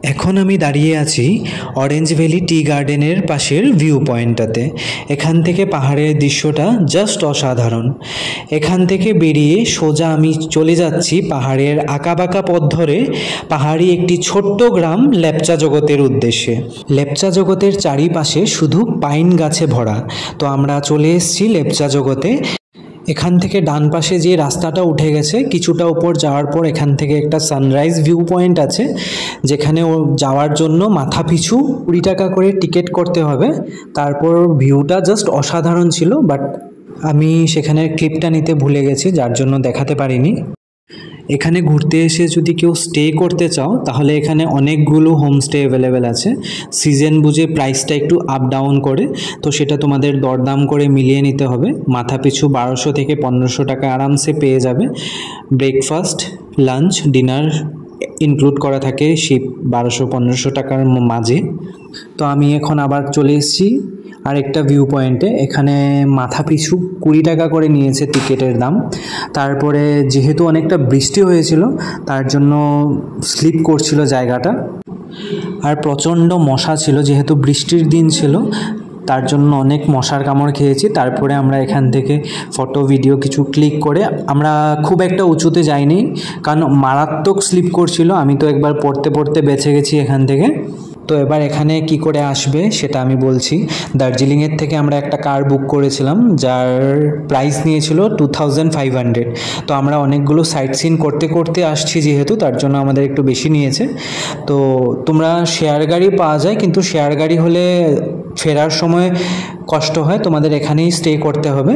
এখন আমি দাঁড়িয়ে আছি অরেঞ্জ ভ্যালি টি গার্ডেনের পাশের ভিউ পয়েন্টটাতে। এখান থেকে পাহাড়ের দৃশ্যটা জাস্ট অসাধারণ। এখান থেকে বেরিয়ে সোজা আমি চলে যাচ্ছি পাহাড়ের আঁকাবাঁকা পথ ধরে পাহাড়ি একটি ছোট্ট গ্রাম লেপচা জগতের উদ্দেশ্যে। লেপচা জগতের চারিপাশে শুধু পাইন গাছে ভরা। তো আমরা চলে এসেছি লেপচা জগতে। এখান থেকে ডান পাশে যে রাস্তাটা উঠে গেছে কিছুটা উপর যাওয়ার পর এখান থেকে একটা সানরাইজ ভিউ পয়েন্ট আছে, যেখানে যাওয়ার জন্য মাথা পিছু 20 টাকা করে টিকিট করতে হবে। তারপর ভিউটা জাস্ট অসাধারণ ছিল, বাট আমি সেখানের ক্লিপটা নিতে ভুলে গেছি, যার জন্য দেখাতে পারিনি। এখানে ঘুরতে এসে যদি কেউ স্টে করতে চাও তাহলে এখানে অনেকগুলো হোমস্টে অ্যাভেলেবেল আছে। সিজন বুঝে প্রাইসটা একটু আপ ডাউন করে, তো সেটা তোমাদের দরদাম করে মিলিয়ে নিতে হবে। মাথা পিছু 1200 থেকে 1500 টাকা আরামসে পেয়ে যাবে। ব্রেকফাস্ট, লাঞ্চ, ডিনার ইনক্লুড করা থাকে সেই 1200-1500 টাকার মাঝে। তো আমি এখন আবার চলে এসেছি আরেকটা ভিউ পয়েন্টে। এখানে মাথা পিছু 20 টাকা করে নিয়েছে টিকিটের দাম। তারপরে যেহেতু অনেকটা বৃষ্টি হয়েছিল তার জন্য স্লিপ করছিল জায়গাটা, আর প্রচণ্ড মশা ছিল, যেহেতু বৃষ্টির দিন ছিল তার জন্য অনেক মশার কামড় খেয়েছি। তারপরে আমরা এখান থেকে ফটো ভিডিও কিছু ক্লিক করে আমরা খুব একটা উঁচুতে যাইনি, কারণ মারাত্মক স্লিপ করছিল। আমি তো একবার পড়তে পড়তে বেঁচে গেছি এখান থেকে। তো এবার এখানে কি করে আসবে সেটা আমি বলছি। দার্জিলিংয়ের থেকে আমরা একটা কার বুক করেছিলাম যার প্রাইস নিয়েছিল 2500। তো আমরা অনেকগুলো সাইট সিন করতে করতে আসছি যেহেতু, তার জন্য আমাদের একটু বেশি নিয়েছে। তো তোমরা শেয়ার গাড়ি পাওয়া যায়, কিন্তু শেয়ার গাড়ি হলে ফেরার সময় কষ্ট হয়, তোমাদের এখানেই স্টে করতে হবে।